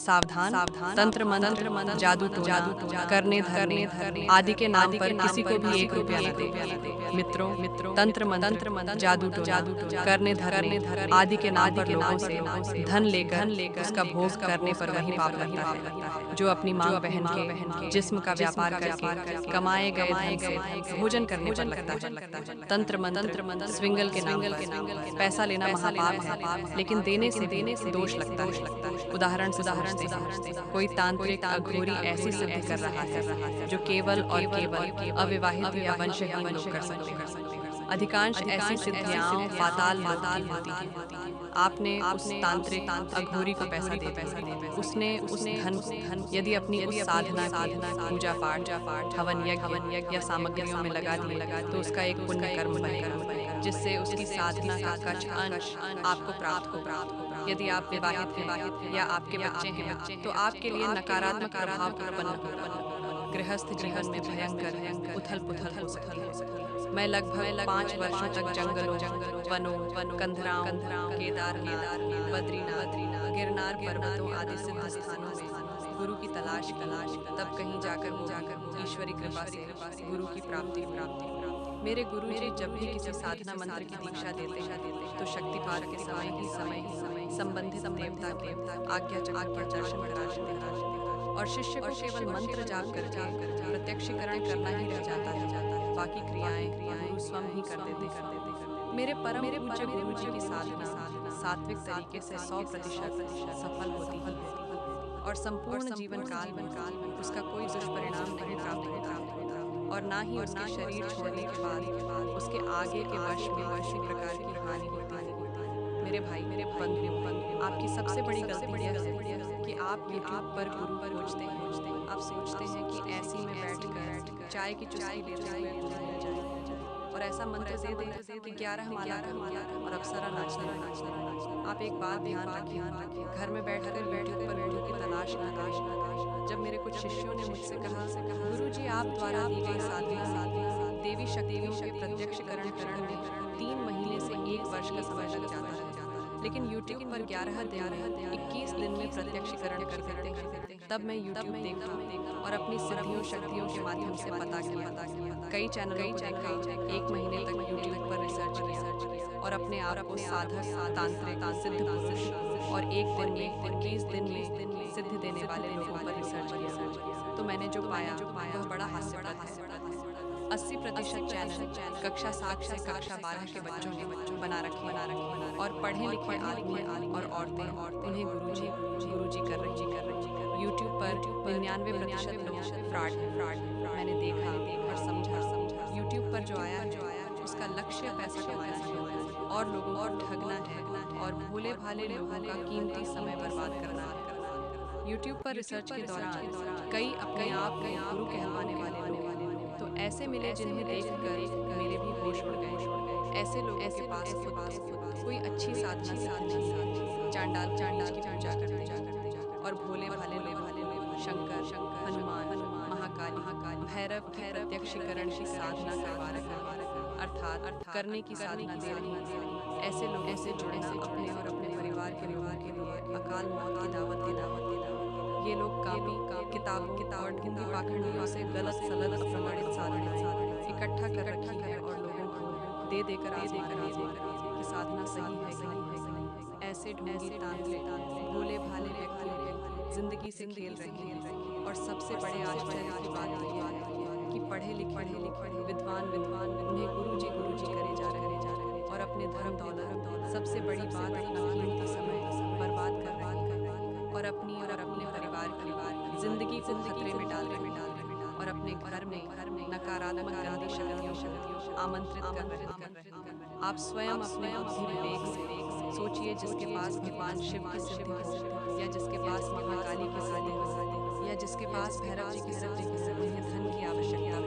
सावधान, तंत्र मंत्र, जादू टोना, करने धरने आदि के नाम पर किसी को भी 1 रुपया न दे। मित्रों, तंत्र मंत्र, जादू टोना, करने धरने आदि के नाम पर लोगों से धन लेकर उसका भोग करने पर वही पाप लगता है जो अपनी मांग बहन के जिस्म का व्यापार करके कमाए गए धन से भोजन करने पर लगता है। तंत्र मंत्र स्विंगल के नाम पर पैसा लेना महापाप, लेकिन देने से दोष लगता है। उदाहरण से समझते हैं, कोई तांत्रिक अघोरी ऐसी सिद्धि कर रहा है जो केवल और केवल अविवाहित या वंशहीन लोग कर सकते हैं। अधिकांश ऐसी सिद्धियां पाताल होती हैं। आपने उस तांत्रिक अघोरी को पैसा दे उसने उस धन यदि अपनी उस साधना पूजा पाठ हवन यज्ञ या सामग्रियों में लगा दिए तो उसका एक पुण्य कर्म बनेगा जिससे उसकी साधना का कुछ अंश आपको प्राप्त हो। यदि आप विवाहित या आपके बच्चे हैं तो आपके लिए नकारात्मक प्रभाव उत्पन्न होगा। गृहस्थ जीवन में भयंकर उथल पुथल हो सकती है। मैं लगभग 5 वर्षों तक जंगलों वनों कंधराओं केदारनाथ बद्रीनाथ गिरनार पर्वतों आदि सिद्ध स्थानों में गुरु की तलाश तब कहीं जाकर ईश्वरी कृपा से गुरु की प्राप्ति। मेरे गुरु जी जब भी किसी साधना मंत्र की दीक्षा देते तो शक्तिपात के समय ही संबंधित देवता के आज्ञा चक्र पर दर्शन कराते और शिष्य को केवल मंत्र जाप करके प्रत्यक्षीकरण करना ही रह जाता है। बाकी क्रियाएं गुरु स्वयं ही कर देते। मेरे परम पूज्य गुरु जी की साधना सात्विक तरीके से 100% सफल होती है और संपूर्ण जीवन काल में उसका कोई दुष्परिणाम नहीं प्राप्त होता और ना ही उसके शरीर छोड़ने के बाद उसके आगे के वर्ष में किसी प्रकार की हानि होती है। मेरे बंधु आपकी सबसे बड़ी गलती यह है कि आप YouTube पर गुरु खोजते हैं। आप सोचते हैं कि ऐसी में बैठकर चाय की चुस्की लेते हुए भूल जाए और ऐसा मंत्र दे कि 11 माला करो और अप्सरा नाचना। आप एक बात ध्यान रखिए, घर में बैठकर YouTube पर गुरु की तलाश न करें। जब मेरे कुछ शिष्यों ने मुझसे कहा गुरुजी आप द्वारा दी गई साधना देवी शक्तियों के प्रत्यक्षीकरण करने में 3 महीने से 1 वर्ष का समय लग जाता है, लेकिन YouTube पर 11 दिन 21 दिन में प्रत्यक्षीकरण कर देते हैं। तब मैं YouTube देखा और अपनी सिद्धियों शक्तियों के माध्यम से पता किया। कई चैनलों को देखा, 1 महीने तक YouTube पर रिसर्च किया और अपने आप को साधक तांत्रिक सिद्ध पुरुष और 1 दिन में 21 दिन में सिद्धि देने वाले लोगों पर रिसर्च किया तो मैंने जो पाया वह बड़ा हास्यप्रद है। 80% चैनल कक्षा 7 से कक्षा 12 के बच्चों ने बना रखे और पढ़े लिखे आदमी और औरतें उन्हें गुरुजी कर रही YouTube पर 99% लोग फ्रॉड है। मैंने देखा और समझा YouTube पर जो आया उसका लक्ष्य पैसा कमाना और लोगों को ठगना है और भोले भाले लोगों का कीमती समय बर्बाद करना है। YouTube पर रिसर्च के दौरान कई अपने आप को गुरु कहलाने वाले लोग तो ऐसे मिले जिन्हें देखकर मेरे भी होश उड़ गए। ऐसे लोगों के पास कोई अच्छी साधना नहीं, चांडाल की पूजा करते और भोले भाले लोग शंकर हनुमान महाकाली भैरव की प्रत्यक्षीकरण की साधना करवा रहे अर्थात करने की साधना दे रही है। ऐसे लोगों से जुड़ना अपने और अपने परिवार के लोगों के लिए अकाल मौत की दावत दी। ये लोग कापी किताबों और हिंदी पाखंडियों से गलत प्रमाणित साधनाएं इकट्ठा कर रखी है और लोगों को दे देकर कि साधना सही है कि नहीं। ऐसे ढोंगी तांत्रिक भोले भाले व्यक्ति जिंदगी से खेल रहे हैं और सबसे बड़े आश्चर्य की बात यह है कि पढ़े लिखे विद्वान उन्हें गुरुजी करे जा रहे हैं और अपने धर्म दौलत सबसे बड़ी बात अपना कीमती समय बर्बाद कर रहे हैं और अपने परिवार की जिंदगी को खतरे में डाल रहे हैं और अपने घर में नकारात्मक गंदी शक्तियों आमंत्रित कर रहे हैं। आप स्वयं अपने बुद्धि विवेक से सोचिए, जिसके पास भगवान शिव की सिद्धि हो या जिसके पास महाकाली की सिद्धि हो या जिसके पास भैरव जी की सिद्धि हो, उन्हें धन की आवश्यकता